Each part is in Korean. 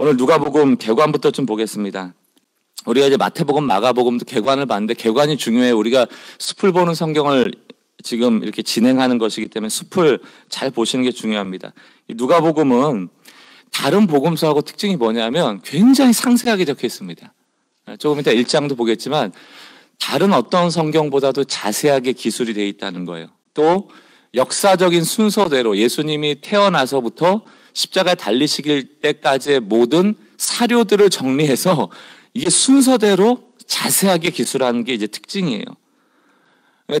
오늘 누가복음 개관부터 좀 보겠습니다. 우리가 이제 마태복음, 마가복음도 개관을 봤는데 개관이 중요해요. 우리가 숲을 보는 성경을 지금 이렇게 진행하는 것이기 때문에 숲을 잘 보시는 게 중요합니다. 이 누가복음은 다른 복음서하고 특징이 뭐냐면 굉장히 상세하게 적혀 있습니다. 조금 이따 1장도 보겠지만 다른 어떤 성경보다도 자세하게 기술이 되어 있다는 거예요. 또 역사적인 순서대로 예수님이 태어나서부터 십자가에 달리시길 때까지의 모든 사료들을 정리해서 이게 순서대로 자세하게 기술하는 게 이제 특징이에요.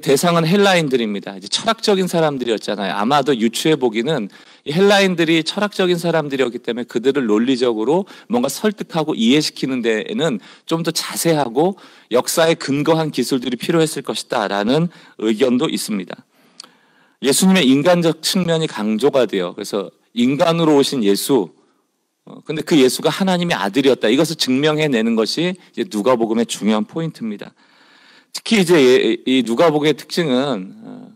대상은 헬라인들입니다. 이제 철학적인 사람들이었잖아요. 아마도 유추해 보기는 이 헬라인들이 철학적인 사람들이었기 때문에 그들을 논리적으로 뭔가 설득하고 이해시키는 데에는 좀 더 자세하고 역사에 근거한 기술들이 필요했을 것이다라는 의견도 있습니다. 예수님의 인간적 측면이 강조가 돼요. 그래서 인간으로 오신 예수, 근데 그 예수가 하나님의 아들이었다. 이것을 증명해내는 것이 이제 누가복음의 중요한 포인트입니다. 특히 이제 이 누가복음의 특징은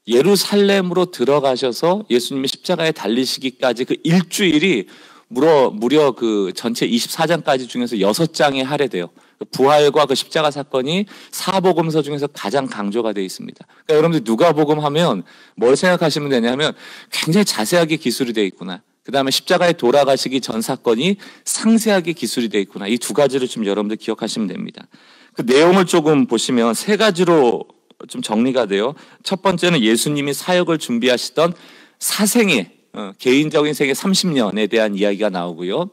예루살렘으로 들어가셔서 예수님이 십자가에 달리시기까지 그 일주일이 무려 그 전체 24장까지 중에서 6장에 할애돼요. 부활과 그 십자가 사건이 사복음서 중에서 가장 강조가 되어 있습니다. 그러니까 여러분들 누가복음 하면 뭘 생각하시면 되냐면 굉장히 자세하게 기술이 되어 있구나. 그 다음에 십자가에 돌아가시기 전 사건이 상세하게 기술이 되어 있구나. 이 두 가지를 좀 여러분들 기억하시면 됩니다. 그 내용을 조금 보시면 세 가지로 좀 정리가 돼요. 첫 번째는 예수님이 사역을 준비하시던 사생애, 개인적인 생애 30년에 대한 이야기가 나오고요.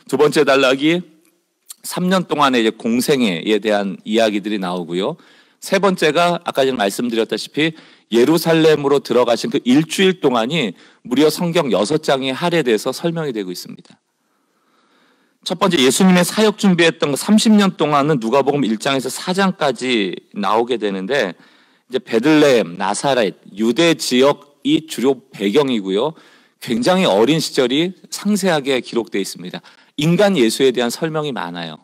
두 번째 단락이 3년 동안의 이제 공생애에 대한 이야기들이 나오고요. 세 번째가 아까 전에 말씀드렸다시피 예루살렘으로 들어가신 그 일주일 동안이 무려 성경 6장에 할애돼서 설명이 되고 있습니다. 첫 번째 예수님의 사역 준비했던 그 30년 동안은 누가복음 1장에서 4장까지 나오게 되는데 이제 베들레헴, 나사렛, 유대 지역이 주로 배경이고요. 굉장히 어린 시절이 상세하게 기록되어 있습니다. 인간 예수에 대한 설명이 많아요.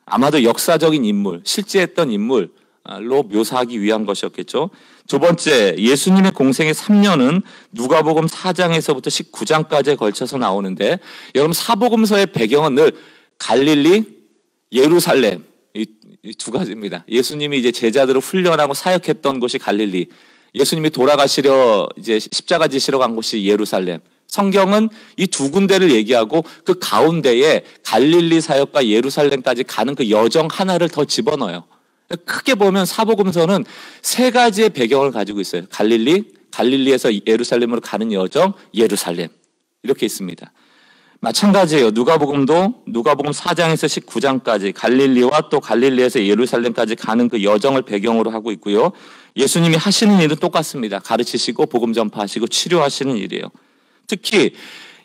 아마도 역사적인 인물, 실제 했던 인물로 묘사하기 위한 것이었겠죠. 두 번째, 예수님의 공생의 3년은 누가복음 4장에서부터 19장까지에 걸쳐서 나오는데 여러분 사복음서의 배경은 늘 갈릴리, 예루살렘 이 두 가지입니다. 예수님이 이제 제자들을 훈련하고 사역했던 곳이 갈릴리, 예수님이 돌아가시려 이제 십자가 지시러 간 곳이 예루살렘. 성경은 이 두 군데를 얘기하고 그 가운데에 갈릴리 사역과 예루살렘까지 가는 그 여정 하나를 더 집어넣어요. 크게 보면 사복음서는 세 가지의 배경을 가지고 있어요. 갈릴리에서 예루살렘으로 가는 여정, 예루살렘 이렇게 있습니다. 마찬가지예요. 누가복음도 누가복음 4장에서 19장까지 갈릴리와 또 갈릴리에서 예루살렘까지 가는 그 여정을 배경으로 하고 있고요. 예수님이 하시는 일은 똑같습니다. 가르치시고 복음 전파하시고 치료하시는 일이에요. 특히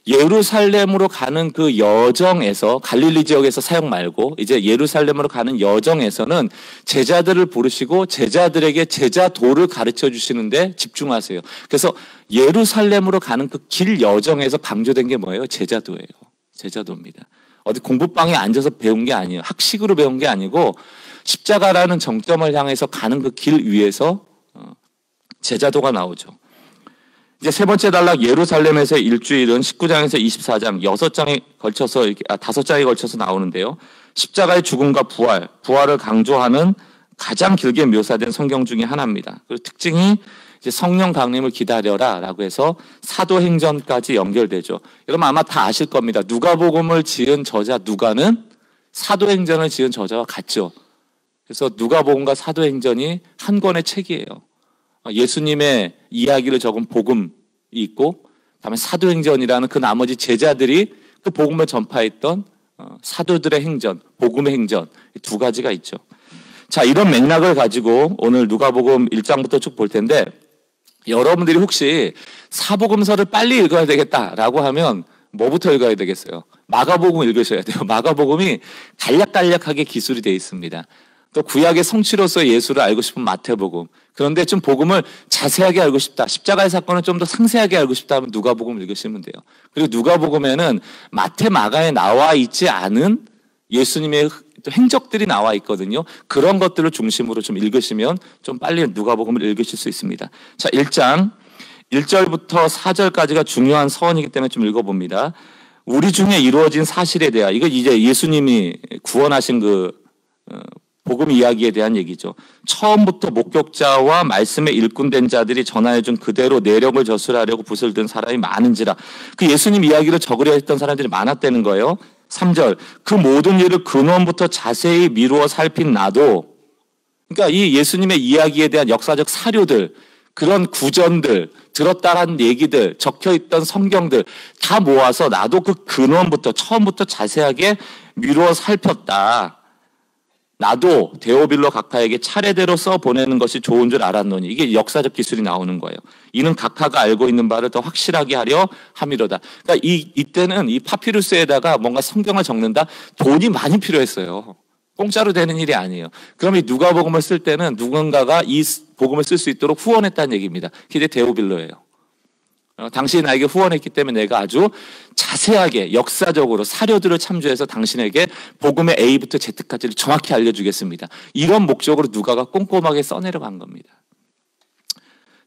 예루살렘으로 가는 그 여정에서 갈릴리 지역에서 사역 말고 이제 예루살렘으로 가는 여정에서는 제자들을 부르시고 제자들에게 제자도를 가르쳐 주시는데 집중하세요. 그래서 예루살렘으로 가는 그 길 여정에서 강조된 게 뭐예요? 제자도예요. 제자도입니다. 어디 공부방에 앉아서 배운 게 아니에요. 학식으로 배운 게 아니고 십자가라는 정점을 향해서 가는 그 길 위에서 제자도가 나오죠. 이제 세 번째 단락 예루살렘에서 일주일은 19장에서 24장 6장에 걸쳐서 이렇게 5장에 걸쳐서 나오는데요. 십자가의 죽음과 부활을 강조하는 가장 길게 묘사된 성경 중에 하나입니다. 그리고 특징이 이제 성령 강림을 기다려라라고 해서 사도행전까지 연결되죠. 여러분 아마 다 아실 겁니다. 누가복음을 지은 저자 누가는 사도행전을 지은 저자와 같죠. 그래서 누가복음과 사도행전이 한 권의 책이에요. 예수님의 이야기를 적은 복음이 있고 그다음에 사도행전이라는 그 나머지 제자들이 그 복음을 전파했던 사도들의 행전, 복음의 행전 두 가지가 있죠. 자, 이런 맥락을 가지고 오늘 누가복음 1장부터 쭉 볼 텐데 여러분들이 혹시 사복음서를 빨리 읽어야 되겠다라고 하면 뭐부터 읽어야 되겠어요? 마가복음 읽으셔야 돼요. 마가복음이 간략간략하게 기술이 되어 있습니다. 또 구약의 성취로서 예수를 알고 싶은 마태복음. 그런데 좀 복음을 자세하게 알고 싶다. 십자가의 사건을 좀 더 상세하게 알고 싶다 하면 누가복음 읽으시면 돼요. 그리고 누가복음에는 마태, 마가에 나와 있지 않은 예수님의 행적들이 나와 있거든요. 그런 것들을 중심으로 좀 읽으시면 좀 빨리 누가복음을 읽으실 수 있습니다. 자, 1장 1절부터 4절까지가 중요한 서원이기 때문에 좀 읽어봅니다. 우리 중에 이루어진 사실에 대한, 이거 이제 예수님이 구원하신 복음 이야기에 대한 얘기죠. 처음부터 목격자와 말씀에 일꾼된 자들이 전하여준 그대로 내력을 저술하려고 붓을 든 사람이 많은지라. 그 예수님 이야기를 적으려 했던 사람들이 많았다는 거예요. 3절, 그 모든 일을 근원부터 자세히 미루어 살핀 나도, 그러니까 이 예수님의 이야기에 대한 역사적 사료들, 그런 구전들, 들었다라는 얘기들, 적혀있던 성경들 다 모아서 나도 그 근원부터, 처음부터 자세하게 미루어 살폈다. 나도 데오빌로 각하에게 차례대로 써보내는 것이 좋은 줄 알았노니. 이게 역사적 기술이 나오는 거예요. 이는 각하가 알고 있는 바를 더 확실하게 하려 함이로다. 그러니까 이때는 이 파피루스에다가 뭔가 성경을 적는다? 돈이 많이 필요했어요. 공짜로 되는 일이 아니에요. 그럼 이 누가복음을 쓸 때는 누군가가 이 복음을 쓸 수 있도록 후원했다는 얘기입니다. 그게 데오빌로예요. 당신이 나에게 후원했기 때문에 내가 아주 자세하게 역사적으로 사료들을 참조해서 당신에게 복음의 A부터 Z까지를 정확히 알려주겠습니다. 이런 목적으로 누가가 꼼꼼하게 써내려간 겁니다.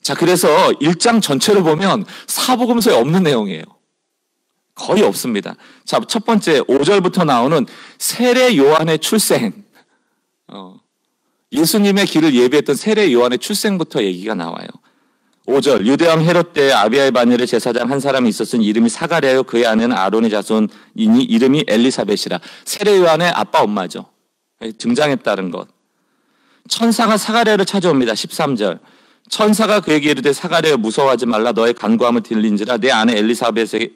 자, 그래서 1장 전체를 보면 사복음서에 없는 내용이에요. 거의 없습니다. 자, 첫 번째 5절부터 나오는 세례 요한의 출생. 예수님의 길을 예비했던 세례 요한의 출생부터 얘기가 나와요. 5절, 유대왕 헤롯 때 아비아의 반열에 제사장 한 사람이 있었으니 이름이 사가랴요, 그의 아내는 아론의 자손이니 이름이 엘리사벳이라. 세례 요한의 아빠 엄마죠. 등장했다는 것. 천사가 사가랴를 찾아옵니다. 13절, 천사가 그에게 이르되 사가랴여 무서워하지 말라, 너의 간구함을 들린지라 내 아내 엘리사벳이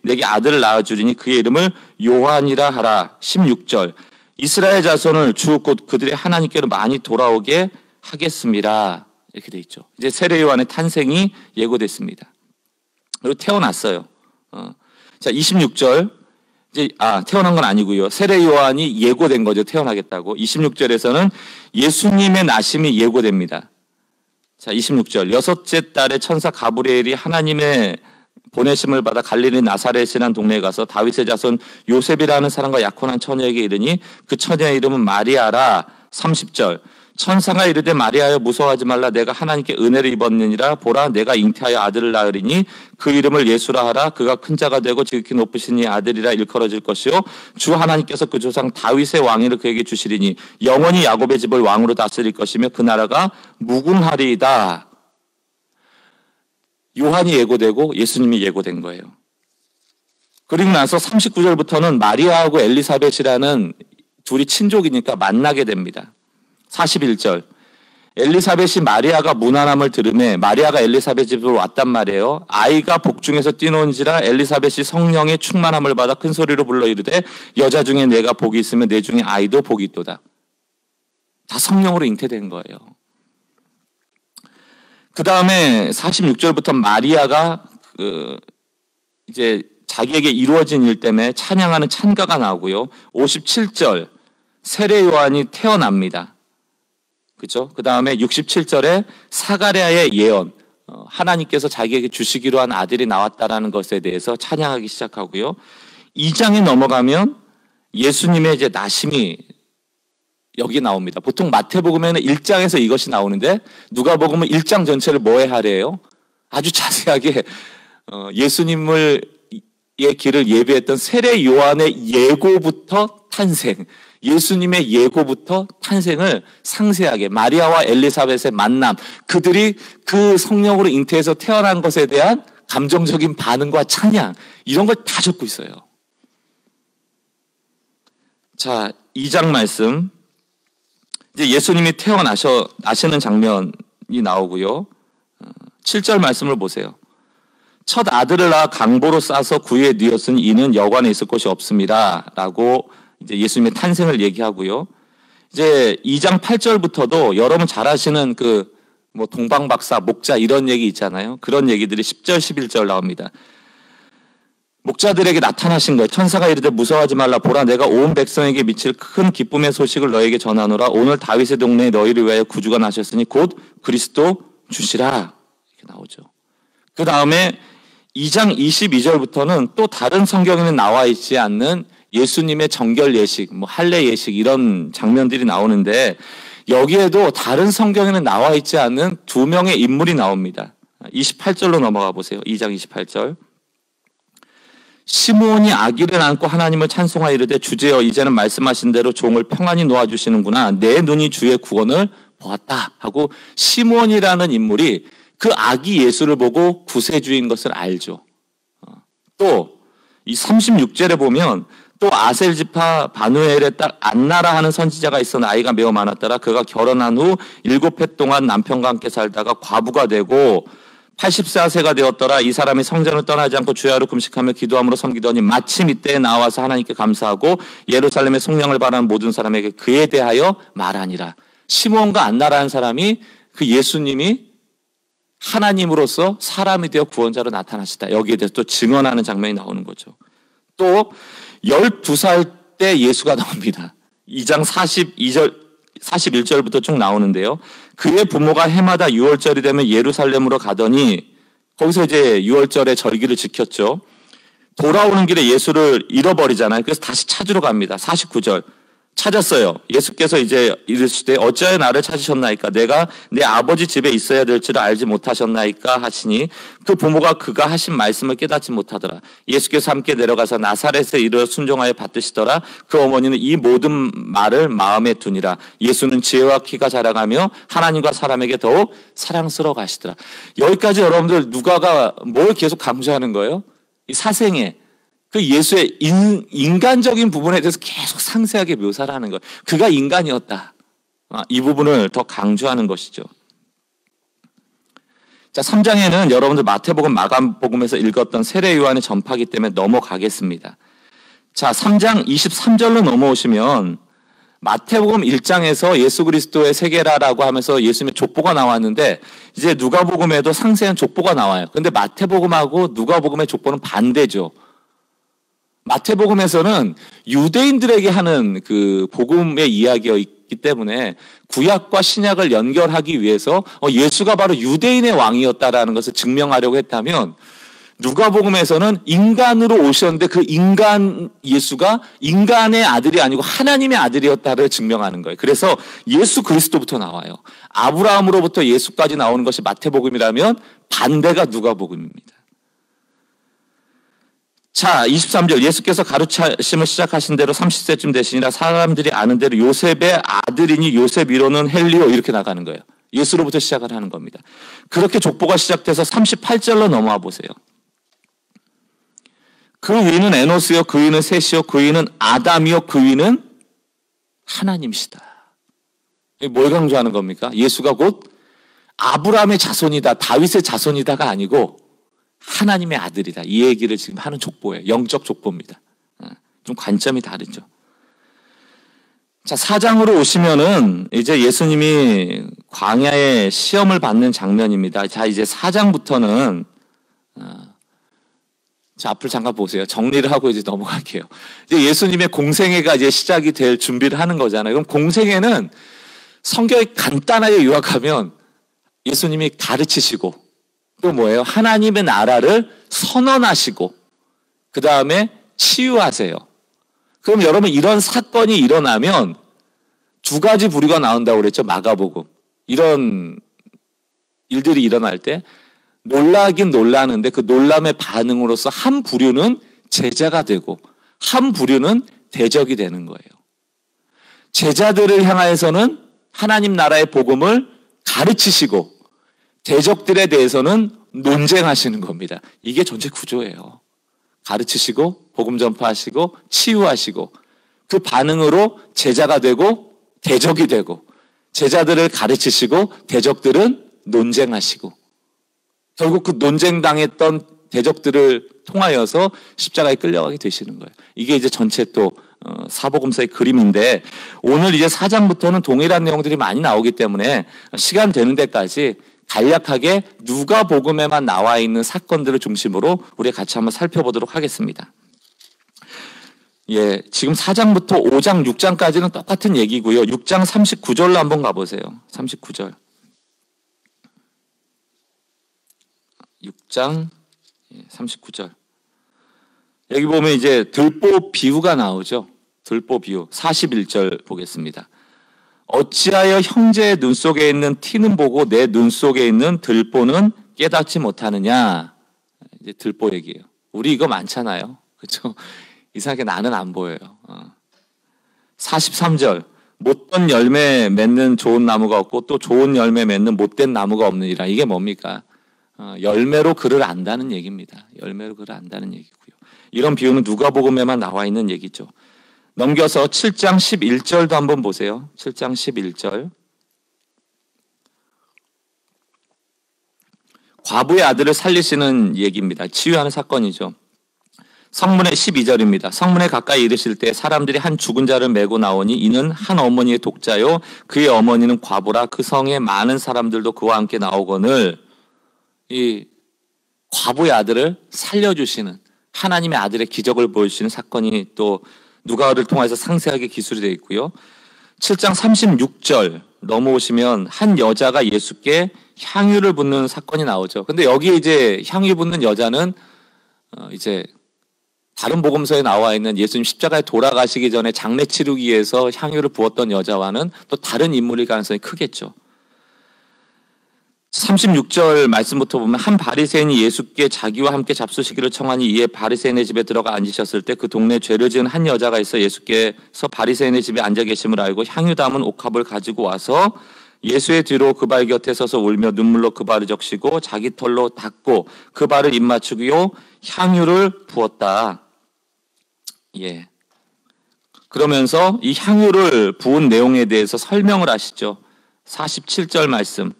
내게 아들을 낳아주리니 그의 이름을 요한이라 하라. 16절, 이스라엘 자손을 주 곧 그들의 하나님께로 많이 돌아오게 하겠습니다. 이렇게 돼 있죠. 이제 세례 요한의 탄생이 예고됐습니다. 그리고 태어났어요. 자, 26절, 이제 태어난 건 아니고요. 세례 요한이 예고된 거죠. 태어나겠다고. 26절에서는 예수님의 나심이 예고됩니다. 자, 26절, 여섯째 달에 천사 가브리엘이 하나님의 보내심을 받아 갈릴리 나사렛이라는 동네에 가서 다윗의 자손 요셉이라는 사람과 약혼한 처녀에게 이르니 그 처녀의 이름은 마리아라. 30절, 천사가 이르되 마리아여 무서워하지 말라, 내가 하나님께 은혜를 입었느니라. 보라, 내가 잉태하여 아들을 낳으리니 그 이름을 예수라 하라. 그가 큰 자가 되고 지극히 높으신 이 아들이라 일컬어질 것이요 주 하나님께서 그 조상 다윗의 왕위를 그에게 주시리니 영원히 야곱의 집을 왕으로 다스릴 것이며 그 나라가 무궁하리이다. 요한이 예고되고 예수님이 예고된 거예요. 그리고 나서 39절부터는 마리아하고 엘리사벳이라는 둘이 친족이니까 만나게 됩니다. 41절, 엘리사벳이 마리아가 문안함을 들으매 마리아가 엘리사벳 집으로 왔단 말이에요. 아이가 복중에서 뛰노는지라 엘리사벳이 성령의 충만함을 받아 큰 소리로 불러 이르되 여자 중에 내가 복이 있으면 내 중에 아이도 복이 있도다. 다 성령으로 잉태된 거예요. 그 다음에 46절부터 마리아가 이제 자기에게 이루어진 일 때문에 찬양하는 찬가가 나오고요. 57절, 세례 요한이 태어납니다. 그죠? 그 다음에 67절에 사가랴의 예언, 하나님께서 자기에게 주시기로 한 아들이 나왔다라는 것에 대해서 찬양하기 시작하고요. 2장에 넘어가면 예수님의 이제 나심이 여기 나옵니다. 보통 마태복음에는 1장에서 이것이 나오는데 누가복음은 1장 전체를 뭐에 하래요? 아주 자세하게 예수님의 길을 예비했던 세례 요한의 예고부터 탄생, 예수님의 예고부터 탄생을 상세하게, 마리아와 엘리사벳의 만남, 그들이 그 성령으로 잉태해서 태어난 것에 대한 감정적인 반응과 찬양, 이런 걸 다 적고 있어요. 자, 2장 말씀, 이제 예수님이 태어나시는 장면이 나오고요. 7절 말씀을 보세요. 첫 아들을 낳아 강보로 싸서 구유에 뉘었으니 이는 여관에 있을 곳이 없습니다. 라고 이제 예수님의 탄생을 얘기하고요. 이제 2장 8절부터도 여러분 잘 아시는 뭐 동방박사, 목자 이런 얘기 있잖아요. 그런 얘기들이 10절, 11절 나옵니다. 목자들에게 나타나신 거예요. 천사가 이르되 무서워하지 말라. 보라, 내가 온 백성에게 미칠 큰 기쁨의 소식을 너에게 전하노라. 오늘 다윗의 동네에 너희를 위하여 구주가 나셨으니 곧 그리스도 주시라. 이렇게 나오죠. 그 다음에 2장 22절부터는 또 다른 성경에는 나와 있지 않는 예수님의 정결 예식, 뭐 할례 예식 이런 장면들이 나오는데 여기에도 다른 성경에는 나와 있지 않은 두 명의 인물이 나옵니다. 28절로 넘어가 보세요. 2장 28절. 시므온이 아기를 안고 하나님을 찬송하여 이르되 주제여 이제는 말씀하신 대로 종을 평안히 놓아주시는구나. 내 눈이 주의 구원을 보았다 하고 시므온이라는 인물이 그 아기 예수를 보고 구세주인 것을 알죠. 또 이 36절에 보면 또 아셀 지파 바누엘의 딸 안나라 하는 선지자가 있어 나이가 매우 많았더라. 그가 결혼한 후 7해 동안 남편과 함께 살다가 과부가 되고 84세가 되었더라. 이 사람이 성전을 떠나지 않고 주야로 금식하며 기도함으로 섬기더니 마침 이때에 나와서 하나님께 감사하고 예루살렘의 성령을 바라는 모든 사람에게 그에 대하여 말하니라. 시므온과 안나라는 사람이 그 예수님이 하나님으로서 사람이 되어 구원자로 나타나시다. 여기에 대해서 또 증언하는 장면이 나오는 거죠. 또 12살 때 예수가 나옵니다. 2장 41절부터 쭉 나오는데요. 그의 부모가 해마다 6월절이 되면 예루살렘으로 가더니 거기서 이제 6월절에 절기를 지켰죠. 돌아오는 길에 예수를 잃어버리잖아요. 그래서 다시 찾으러 갑니다. 49절. 찾았어요. 예수께서 이제 이르시되 어찌하여 나를 찾으셨나이까? 내가 내 아버지 집에 있어야 될 줄을 알지 못하셨나이까? 하시니 그 부모가 그가 하신 말씀을 깨닫지 못하더라. 예수께서 함께 내려가서 나사렛에 이르러 순종하여 받드시더라. 그 어머니는 이 모든 말을 마음에 두니라. 예수는 지혜와 키가 자라가며 하나님과 사람에게 더욱 사랑스러워 가시더라. 여기까지 여러분들 누가가 뭘 계속 강조하는 거예요? 이 사생애. 그 예수의 인간적인 부분에 대해서 계속 상세하게 묘사를 하는 거예요. 그가 인간이었다. 이 부분을 더 강조하는 것이죠. 자, 3장에는 여러분들 마태복음, 마가복음에서 읽었던 세례 요한의 전파기 때문에 넘어가겠습니다. 자, 3장 23절로 넘어오시면 마태복음 1장에서 예수 그리스도의 세계라라고 하면서 예수님의 족보가 나왔는데 이제 누가복음에도 상세한 족보가 나와요. 근데 마태복음하고 누가복음의 족보는 반대죠. 마태복음에서는 유대인들에게 하는 그 복음의 이야기였기 때문에 구약과 신약을 연결하기 위해서 예수가 바로 유대인의 왕이었다라는 것을 증명하려고 했다면 누가복음에서는 인간으로 오셨는데 그 인간 예수가 인간의 아들이 아니고 하나님의 아들이었다를 증명하는 거예요. 그래서 예수 그리스도부터 나와요. 아브라함으로부터 예수까지 나오는 것이 마태복음이라면 반대가 누가복음입니다. 자, 23절 예수께서 가르치심을 시작하신 대로 30세쯤 되시니라 사람들이 아는 대로 요셉의 아들이니 요셉 이로는 헬리오 이렇게 나가는 거예요. 예수로부터 시작을 하는 겁니다. 그렇게 족보가 시작돼서 38절로 넘어와 보세요. 그 위는 에노스요 그 위는 셋이요 그 위는 아담이요 그 위는 하나님이시다. 뭘 강조하는 겁니까? 예수가 곧 아브라함의 자손이다, 다윗의 자손이다가 아니고 하나님의 아들이다. 이 얘기를 지금 하는 족보예요. 영적 족보입니다. 좀 관점이 다르죠. 자, 4장으로 오시면은 이제 예수님이 광야에 시험을 받는 장면입니다. 자, 이제 4장부터는 자, 앞을 잠깐 보세요. 정리를 하고 이제 넘어갈게요. 이제 예수님의 공생애가 이제 시작이 될 준비를 하는 거잖아요. 그럼 공생애는 성경이 간단하게 요약하면 예수님이 가르치시고 또 뭐예요? 하나님의 나라를 선언하시고 그 다음에 치유하세요. 그럼 여러분 이런 사건이 일어나면 두 가지 부류가 나온다고 그랬죠. 마가복음. 이런 일들이 일어날 때 놀라긴 놀라는데 그 놀람의 반응으로서 한 부류는 제자가 되고 한 부류는 대적이 되는 거예요. 제자들을 향하여서는 하나님 나라의 복음을 가르치시고 대적들에 대해서는 논쟁하시는 겁니다. 이게 전체 구조예요. 가르치시고 복음 전파하시고 치유하시고 그 반응으로 제자가 되고 대적이 되고 제자들을 가르치시고 대적들은 논쟁하시고 결국 그 논쟁당했던 대적들을 통하여서 십자가에 끌려가게 되시는 거예요. 이게 이제 전체 또 사복음서의 그림인데 오늘 이제 4장부터는 동일한 내용들이 많이 나오기 때문에 시간 되는 데까지 간략하게 누가복음에만 나와 있는 사건들을 중심으로 우리 같이 한번 살펴보도록 하겠습니다. 예, 지금 4장부터 5장, 6장까지는 똑같은 얘기고요. 6장 39절로 한번 가보세요. 39절. 6장 39절. 여기 보면 이제 들보 비유가 나오죠. 들보 비유. 41절 보겠습니다. 어찌하여 형제의 눈 속에 있는 티는 보고 내 눈 속에 있는 들보는 깨닫지 못하느냐. 이제 들보 얘기예요. 우리 이거 많잖아요. 그렇죠? 이상하게 나는 안 보여요. 43절 못된 열매 맺는 좋은 나무가 없고 또 좋은 열매 맺는 못된 나무가 없느니라. 이게 뭡니까? 열매로 그를 안다는 얘기입니다. 열매로 그를 안다는 얘기고요. 이런 비유는 누가복음에만 나와 있는 얘기죠. 넘겨서 7장 11절도 한번 보세요. 7장 11절. 과부의 아들을 살리시는 얘기입니다. 치유하는 사건이죠. 성문의 12절입니다. 성문에 가까이 이르실 때 사람들이 한 죽은 자를 메고 나오니 이는 한 어머니의 독자요 그의 어머니는 과부라. 그 성에 많은 사람들도 그와 함께 나오거늘. 이 과부의 아들을 살려주시는 하나님의 아들의 기적을 보여주시는 사건이 또 누가를 통해서 상세하게 기술이 되어 있고요. 7장 36절 넘어오시면 한 여자가 예수께 향유를 붓는 사건이 나오죠. 근데 여기 이제 향유 붓는 여자는 이제 다른 복음서에 나와 있는 예수님 십자가에 돌아가시기 전에 장례 치르기 위해서 향유를 부었던 여자와는 또 다른 인물일 가능성이 크겠죠. 36절 말씀부터 보면 한 바리새인이 예수께 자기와 함께 잡수시기를 청하니 이에 바리새인의 집에 들어가 앉으셨을 때 그 동네에 죄를 지은 한 여자가 있어 예수께서 바리새인의 집에 앉아 계심을 알고 향유 담은 옥합을 가지고 와서 예수의 뒤로 그 발 곁에 서서 울며 눈물로 그 발을 적시고 자기 털로 닦고 그 발을 입맞추기요 향유를 부었다. 예. 그러면서 이 향유를 부은 내용에 대해서 설명을 하시죠. 47절 말씀.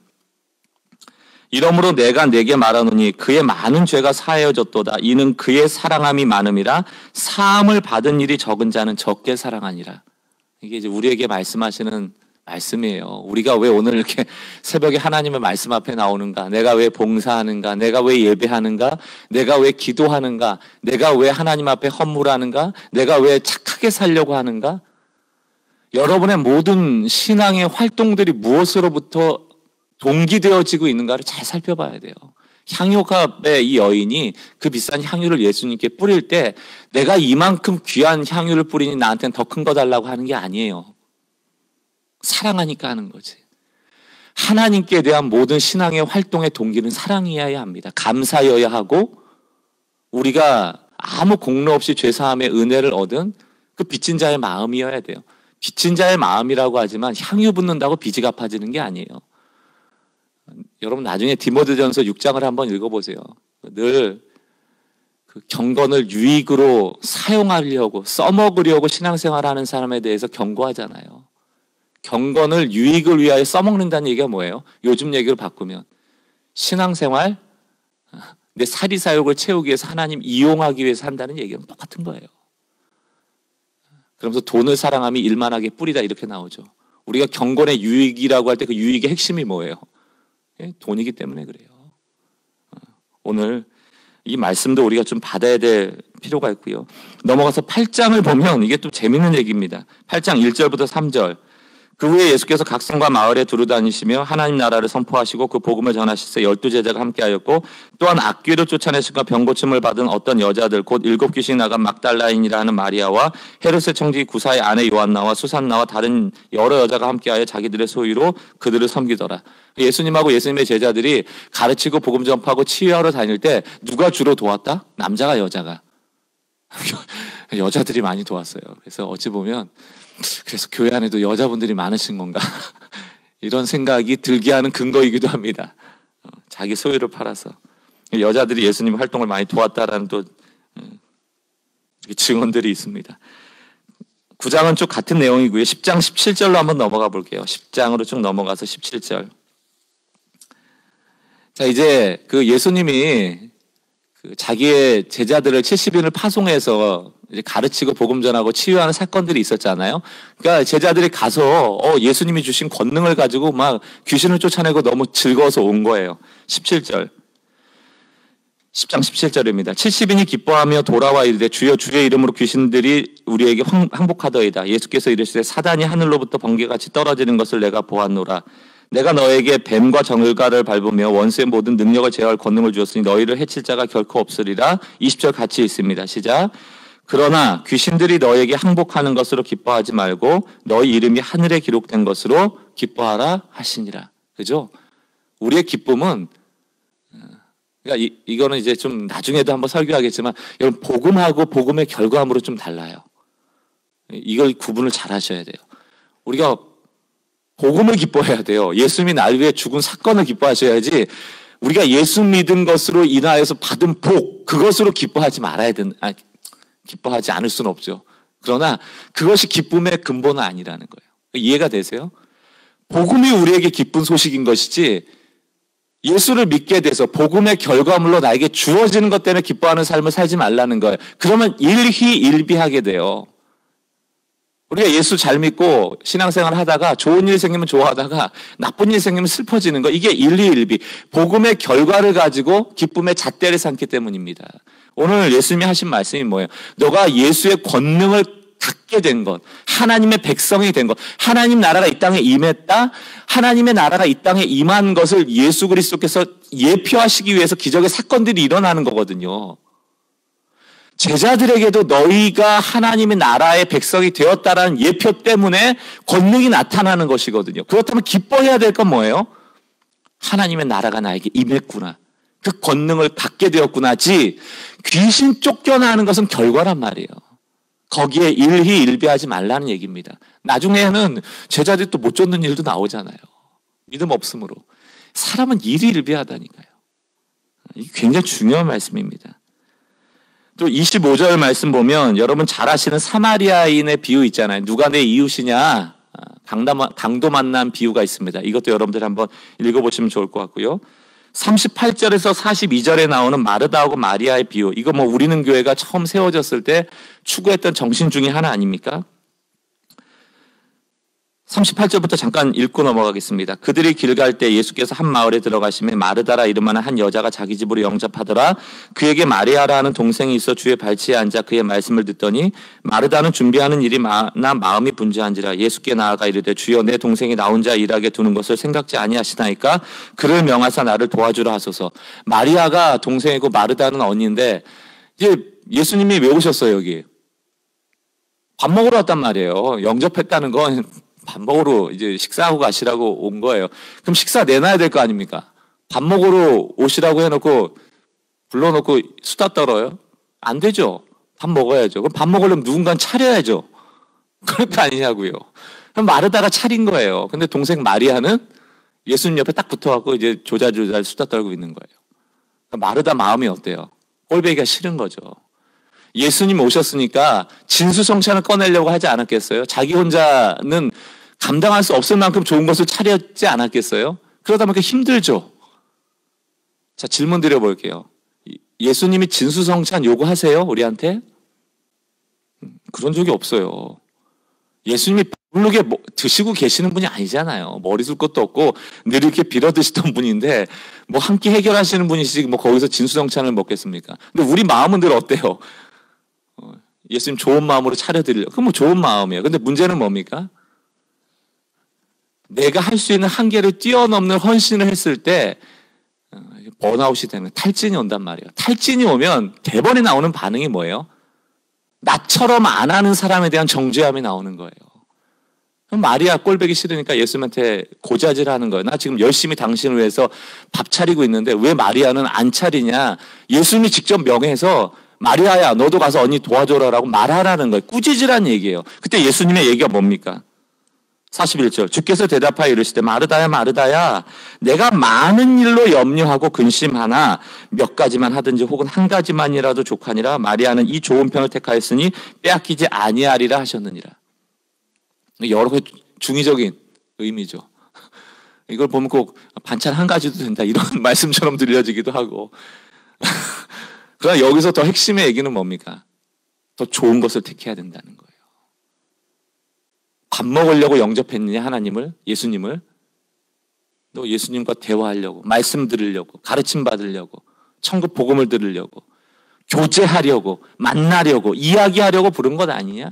이러므로 내가 네게 말하노니 그의 많은 죄가 사하여졌도다. 이는 그의 사랑함이 많음이라. 사함을 받은 일이 적은 자는 적게 사랑하니라. 이게 이제 우리에게 말씀하시는 말씀이에요. 우리가 왜 오늘 이렇게 새벽에 하나님의 말씀 앞에 나오는가? 내가 왜 봉사하는가? 내가 왜 예배하는가? 내가 왜 기도하는가? 내가 왜 하나님 앞에 헌물하는가? 내가 왜 착하게 살려고 하는가? 여러분의 모든 신앙의 활동들이 무엇으로부터 동기되어지고 있는가를 잘 살펴봐야 돼요. 향유갑의 이 여인이 그 비싼 향유를 예수님께 뿌릴 때 내가 이만큼 귀한 향유를 뿌리니 나한테는 더 큰 거 달라고 하는 게 아니에요. 사랑하니까 하는 거지. 하나님께 대한 모든 신앙의 활동의 동기는 사랑이어야 합니다. 감사여야 하고 우리가 아무 공로 없이 죄사함의 은혜를 얻은 그 빚진 자의 마음이어야 돼요. 빚진 자의 마음이라고 하지만 향유 붓는다고 빚이 갚아지는 게 아니에요. 여러분 나중에 디모데전서 6장을 한번 읽어보세요. 늘 그 경건을 유익으로 사용하려고 써먹으려고 신앙생활하는 사람에 대해서 경고하잖아요. 경건을 유익을 위하여 써먹는다는 얘기가 뭐예요? 요즘 얘기를 바꾸면 신앙생활, 내 사리사욕을 채우기 위해서 하나님 이용하기 위해서 한다는 얘기랑 똑같은 거예요. 그러면서 돈을 사랑함이 일만하게 뿌리다 이렇게 나오죠. 우리가 경건의 유익이라고 할 때 그 유익의 핵심이 뭐예요? 돈이기 때문에 그래요. 오늘 이 말씀도 우리가 좀 받아야 될 필요가 있고요. 넘어가서 8장을 보면 이게 또 재밌는 얘기입니다. 8장 1절부터 3절. 그 후에 예수께서 각 성과 마을에 두루다니시며 하나님 나라를 선포하시고 그 복음을 전하시세 12제자가 함께하였고 또한 악귀를 쫓아내시고 병고침을 받은 어떤 여자들 곧 7귀신이 나간 막달라인이라 하는 마리아와 헤롯의 청지 구사의 아내 요한나와 수산나와 다른 여러 여자가 함께하여 자기들의 소유로 그들을 섬기더라. 예수님하고 예수님의 제자들이 가르치고 복음 전파하고 치유하러 다닐 때 누가 주로 도왔다? 남자가 여자가. 여자들이 많이 도왔어요. 그래서 어찌 보면 그래서 교회 안에도 여자분들이 많으신 건가 이런 생각이 들게 하는 근거이기도 합니다. 자기 소유를 팔아서 여자들이 예수님 활동을 많이 도왔다라는 또 증언들이 있습니다. 9장은 쭉 같은 내용이고요. 10장 17절로 한번 넘어가 볼게요. 10장으로 쭉 넘어가서 17절. 자, 이제 그 예수님이 그 자기의 제자들을 70인을 파송해서 이제 가르치고 복음 전하고 치유하는 사건들이 있었잖아요. 그러니까 제자들이 가서 예수님이 주신 권능을 가지고 막 귀신을 쫓아내고 너무 즐거워서 온 거예요. 17절. 10장 17절입니다. 70인이 기뻐하며 돌아와 이르되 주여 주의 이름으로 귀신들이 우리에게 항복하더이다. 예수께서 이르시되 사단이 하늘로부터 번개같이 떨어지는 것을 내가 보았노라. 내가 너에게 뱀과 정을가를 밟으며 원수의 모든 능력을 제어할 권능을 주었으니 너희를 해칠 자가 결코 없으리라. 20절 같이 있습니다. 시작. 그러나 귀신들이 너에게 항복하는 것으로 기뻐하지 말고 너희 이름이 하늘에 기록된 것으로 기뻐하라 하시니라. 그죠? 우리의 기쁨은 그러니까 이거는 이제 좀 나중에도 한번 설교하겠지만 여러분 복음하고 복음의 결과물은 좀 달라요. 이걸 구분을 잘 하셔야 돼요. 우리가 복음을 기뻐해야 돼요. 예수님이 나를 위해 죽은 사건을 기뻐하셔야지 우리가 예수 믿은 것으로 인하여서 받은 복 그것으로 기뻐하지 기뻐하지 않을 수는 없죠. 그러나 그것이 기쁨의 근본은 아니라는 거예요. 이해가 되세요? 복음이 우리에게 기쁜 소식인 것이지 예수를 믿게 돼서 복음의 결과물로 나에게 주어지는 것 때문에 기뻐하는 삶을 살지 말라는 거예요. 그러면 일희일비하게 돼요. 우리가 예수 잘 믿고 신앙생활 하다가 좋은 일 생기면 좋아하다가 나쁜 일 생기면 슬퍼지는 거, 이게 일희일비. 복음의 결과를 가지고 기쁨의 잣대를 삼기 때문입니다. 오늘 예수님이 하신 말씀이 뭐예요? 너가 예수의 권능을 갖게 된 것, 하나님의 백성이 된 것, 하나님 나라가 이 땅에 임했다, 하나님의 나라가 이 땅에 임한 것을 예수 그리스도께서 예표하시기 위해서 기적의 사건들이 일어나는 거거든요. 제자들에게도 너희가 하나님의 나라의 백성이 되었다라는 예표 때문에 권능이 나타나는 것이거든요. 그렇다면 기뻐해야 될 건 뭐예요? 하나님의 나라가 나에게 임했구나. 그 권능을 갖게 되었구나지 귀신 쫓겨나는 것은 결과란 말이에요. 거기에 일희일비하지 말라는 얘기입니다. 나중에는 제자들이 또 못 쫓는 일도 나오잖아요. 믿음 없음으로. 사람은 일희일비하다니까요. 이게 굉장히 중요한 말씀입니다. 또 25절 말씀 보면 여러분 잘 아시는 사마리아인의 비유 있잖아요. 누가 내 이웃이냐? 강도 만난 비유가 있습니다. 이것도 여러분들 한번 읽어보시면 좋을 것 같고요. 38절에서 42절에 나오는 마르다하고 마리아의 비유. 이거 뭐 우리는 교회가 처음 세워졌을 때 추구했던 정신 중에 하나 아닙니까? 38절부터 잠깐 읽고 넘어가겠습니다. 그들이 길 갈 때 예수께서 한 마을에 들어가시며 마르다라 이름하는 한 여자가 자기 집으로 영접하더라. 그에게 마리아라 하는 동생이 있어 주의 발치에 앉아 그의 말씀을 듣더니 마르다는 준비하는 일이 많아 마음이 분주한지라. 예수께 나아가 이르되 주여 내 동생이 나 혼자 일하게 두는 것을 생각지 아니하시나이까 그를 명하사 나를 도와주라 하소서. 마리아가 동생이고 마르다는 언니인데 이제 예수님이 왜 오셨어요 여기? 밥 먹으러 왔단 말이에요. 영접했다는 건 밥 먹으러 이제 식사하고 가시라고 온 거예요. 그럼 식사 내놔야 될 거 아닙니까? 밥 먹으러 오시라고 해놓고 불러놓고 수다 떨어요? 안 되죠. 밥 먹어야죠. 그럼 밥 먹으려면 누군가 차려야죠. 그럴 거 아니냐고요. 그럼 마르다가 차린 거예요. 근데 동생 마리아는 예수님 옆에 딱 붙어갖고 이제 조잘조잘 수다 떨고 있는 거예요. 그러니까 마르다 마음이 어때요? 꼴배기가 싫은 거죠. 예수님 오셨으니까 진수성찬을 꺼내려고 하지 않았겠어요? 자기 혼자는 감당할 수 없을 만큼 좋은 것을 차렸지 않았겠어요? 그러다 보니까 힘들죠. 자, 질문 드려볼게요. 예수님이 진수성찬 요구하세요? 우리한테? 그런 적이 없어요. 예수님이 배부르게 드시고 계시는 분이 아니잖아요. 머리 쓸 것도 없고 늘 이렇게 빌어 드시던 분인데 뭐 한 끼 해결하시는 분이시지 뭐 거기서 진수성찬을 먹겠습니까? 근데 우리 마음은 늘 어때요? 예수님 좋은 마음으로 차려드리려고. 그럼 뭐 좋은 마음이에요. 근데 문제는 뭡니까? 내가 할 수 있는 한계를 뛰어넘는 헌신을 했을 때 번아웃이 되는 탈진이 온단 말이에요. 탈진이 오면 대번에 나오는 반응이 뭐예요? 나처럼 안 하는 사람에 대한 정죄함이 나오는 거예요. 그럼 마리아 꼴보기 싫으니까 예수님한테 고자질하는 거예요. 나 지금 열심히 당신을 위해서 밥 차리고 있는데 왜 마리아는 안 차리냐? 예수님이 직접 명해서 마리아야 너도 가서 언니 도와줘라라고 말하라는 거예요. 꾸짖으란 얘기예요. 그때 예수님의 얘기가 뭡니까? 41절 주께서 대답하여 이르시되 마르다야 마르다야 내가 많은 일로 염려하고 근심하나 몇 가지만 하든지 혹은 한 가지만이라도 족하니라. 마리아는 이 좋은 편을 택하였으니 빼앗기지 아니하리라 하셨느니라. 여러 가지 중의적인 의미죠. 이걸 보면 꼭 반찬 한 가지도 된다 이런 말씀처럼 들려지기도 하고 그러나 여기서 더 핵심의 얘기는 뭡니까? 더 좋은 것을 택해야 된다는 거예요. 밥 먹으려고 영접했느냐 하나님을, 예수님을? 너 예수님과 대화하려고, 말씀 들으려고, 가르침 받으려고, 천국 복음을 들으려고, 교제하려고, 만나려고, 이야기하려고 부른 것 아니냐?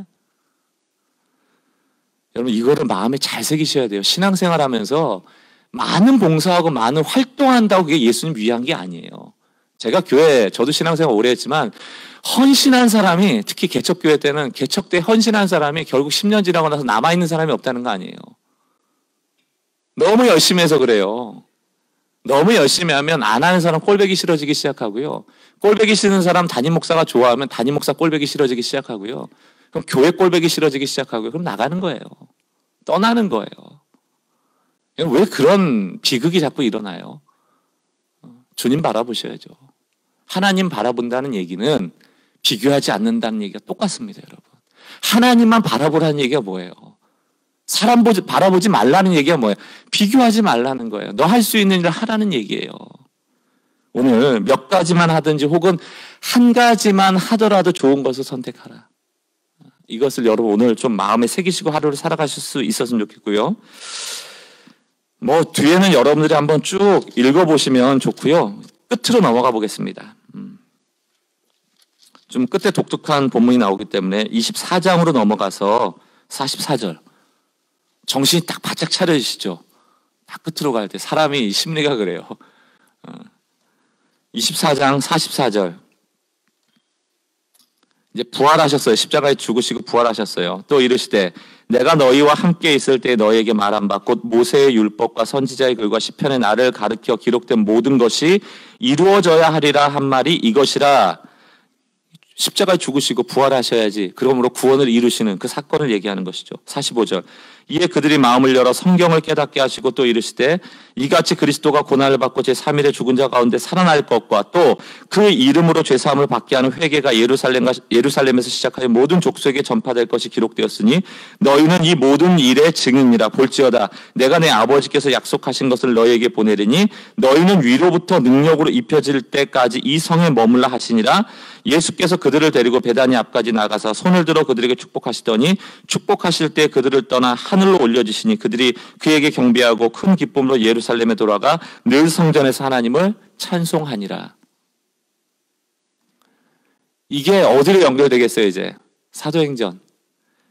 여러분 이거를 마음에 잘 새기셔야 돼요. 신앙생활 하면서 많은 봉사하고 많은 활동한다고 그게 예수님 위한 게 아니에요. 제가 저도 신앙생활 오래 했지만 헌신한 사람이 특히 개척교회 때는 개척 때 헌신한 사람이 결국 10년 지나고 나서 남아있는 사람이 없다는 거 아니에요. 너무 열심히 해서 그래요. 너무 열심히 하면 안 하는 사람 꼴보기 싫어지기 시작하고요. 꼴보기 싫은 사람 담임 목사가 좋아하면 담임 목사 꼴보기 싫어지기 시작하고요. 그럼 교회 꼴보기 싫어지기 시작하고요. 그럼 나가는 거예요. 떠나는 거예요. 왜 그런 비극이 자꾸 일어나요? 주님 바라보셔야죠. 하나님 바라본다는 얘기는 비교하지 않는다는 얘기가 똑같습니다, 여러분. 하나님만 바라보라는 얘기가 뭐예요? 사람 바라보지 말라는 얘기가 뭐예요? 비교하지 말라는 거예요. 너 할 수 있는 일을 하라는 얘기예요. 오늘 몇 가지만 하든지 혹은 한 가지만 하더라도 좋은 것을 선택하라. 이것을 여러분 오늘 좀 마음에 새기시고 하루를 살아가실 수 있었으면 좋겠고요. 뒤에는 여러분들이 한번 쭉 읽어보시면 좋고요. 끝으로 넘어가 보겠습니다. 좀 끝에 독특한 본문이 나오기 때문에 24장으로 넘어가서 44절. 정신이 딱 바짝 차려지시죠. 딱 끝으로 가야 돼. 사람이 심리가 그래요. 24장 44절. 이제 부활하셨어요. 십자가에 죽으시고 부활하셨어요. 또 이르시되 내가 너희와 함께 있을 때 너희에게 말한 바 곧 모세의 율법과 선지자의 글과 시편의 나를 가르쳐 기록된 모든 것이 이루어져야 하리라 한 말이 이것이라. 십자가에 죽으시고 부활하셔야지. 그러므로 구원을 이루시는 그 사건을 얘기하는 것이죠. 45절. 이에 그들이 마음을 열어 성경을 깨닫게 하시고 또 이르시되 이같이 그리스도가 고난을 받고 제3일에 죽은 자 가운데 살아날 것과 또 그 이름으로 죄사함을 받게 하는 회개가 예루살렘에서 시작하여 모든 족속에게 전파될 것이 기록되었으니 너희는 이 모든 일의 증인이라. 볼지어다 내가 내 아버지께서 약속하신 것을 너희에게 보내리니 너희는 위로부터 능력으로 입혀질 때까지 이 성에 머물라 하시니라. 예수께서 그들을 데리고 베다니 앞까지 나가서 손을 들어 그들에게 축복하시더니 축복하실 때 그들을 떠나 하늘로 올려주시니 그들이 그에게 경배하고 큰 기쁨으로 예루살렘에 돌아가 늘 성전에서 하나님을 찬송하니라. 이게 어디로 연결되겠어요? 이제 사도행전.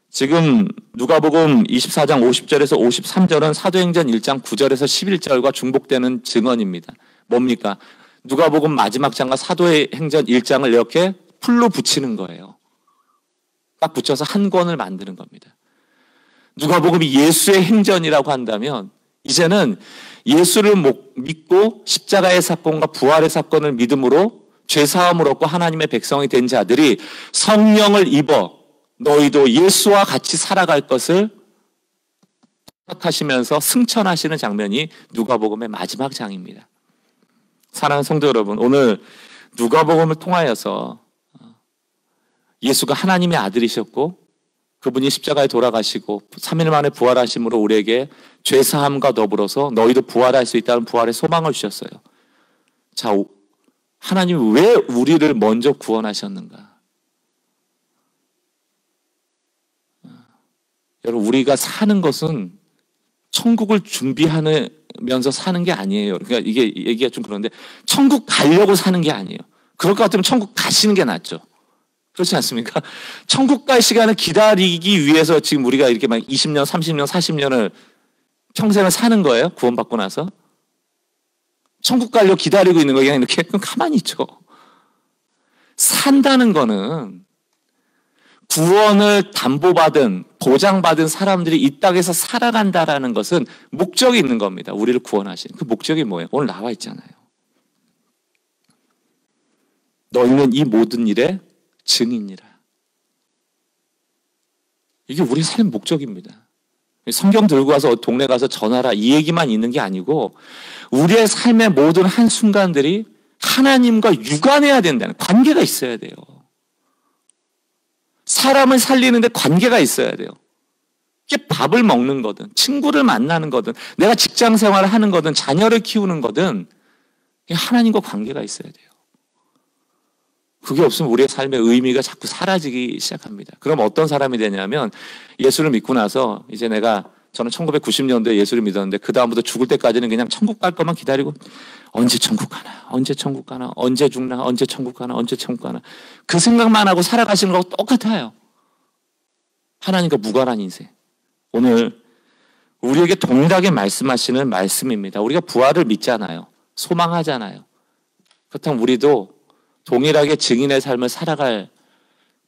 지금 누가복음 24장 50절에서 53절은 사도행전 1장 9절에서 11절과 중복되는 증언입니다. 뭡니까? 누가복음 마지막 장과 사도행전 1장을 이렇게 풀로 붙이는 거예요. 딱 붙여서 한 권을 만드는 겁니다. 누가복음이 예수의 행전이라고 한다면 이제는 예수를 믿고 십자가의 사건과 부활의 사건을 믿음으로 죄사함을 얻고 하나님의 백성이 된 자들이 성령을 입어 너희도 예수와 같이 살아갈 것을 하시면서 승천하시는 장면이 누가복음의 마지막 장입니다. 사랑하는 성도 여러분, 오늘 누가복음을 통하여서 예수가 하나님의 아들이셨고 그분이 십자가에 돌아가시고 3일 만에 부활하심으로 우리에게 죄사함과 더불어서 너희도 부활할 수 있다는 부활의 소망을 주셨어요. 자, 하나님이 왜 우리를 먼저 구원하셨는가? 여러분, 우리가 사는 것은 천국을 준비하면서 사는 게 아니에요. 그러니까 이게 얘기가 좀 그런데 천국 가려고 사는 게 아니에요. 그럴 것 같으면 천국 가시는 게 낫죠. 그렇지 않습니까? 천국 갈 시간을 기다리기 위해서 지금 우리가 이렇게 막 20년, 30년, 40년을 평생을 사는 거예요? 구원받고 나서? 천국 가려고 기다리고 있는 거 그냥 이렇게 그럼 가만히 있죠. 산다는 거는 구원을 담보받은, 보장받은 사람들이 이 땅에서 살아간다라는 것은 목적이 있는 겁니다. 우리를 구원하시는. 그 목적이 뭐예요? 오늘 나와 있잖아요. 너희는 이 모든 일에 증인이라. 이게 우리 삶의 목적입니다. 성경 들고 와서 동네 가서 전하라 이 얘기만 있는 게 아니고 우리의 삶의 모든 한순간들이 하나님과 유관해야 된다는 관계가 있어야 돼요. 사람을 살리는데 관계가 있어야 돼요. 이게 밥을 먹는 거든 친구를 만나는 거든 내가 직장 생활을 하는 거든 자녀를 키우는 거든 하나님과 관계가 있어야 돼요. 그게 없으면 우리의 삶의 의미가 자꾸 사라지기 시작합니다. 그럼 어떤 사람이 되냐면 예수를 믿고 나서 이제 저는 1990년도에 예수를 믿었는데 그 다음부터 죽을 때까지는 그냥 천국 갈 것만 기다리고 언제 천국 가나 언제 천국 가나 언제 죽나 언제 천국 가나 언제 천국 가나 그 생각만 하고 살아가시는 거하고 똑같아요. 하나님과 무관한 인생. 오늘 우리에게 동일하게 말씀하시는 말씀입니다. 우리가 부활을 믿잖아요. 소망하잖아요. 그렇다면 우리도 동일하게 증인의 삶을 살아갈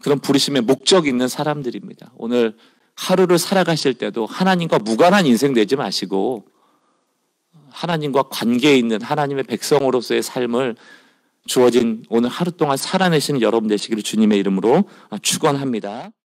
그런 부르심의 목적이 있는 사람들입니다. 오늘 하루를 살아가실 때도 하나님과 무관한 인생 되지 마시고 하나님과 관계에 있는 하나님의 백성으로서의 삶을 주어진 오늘 하루 동안 살아내시는 여러분 되시기를 주님의 이름으로 축원합니다.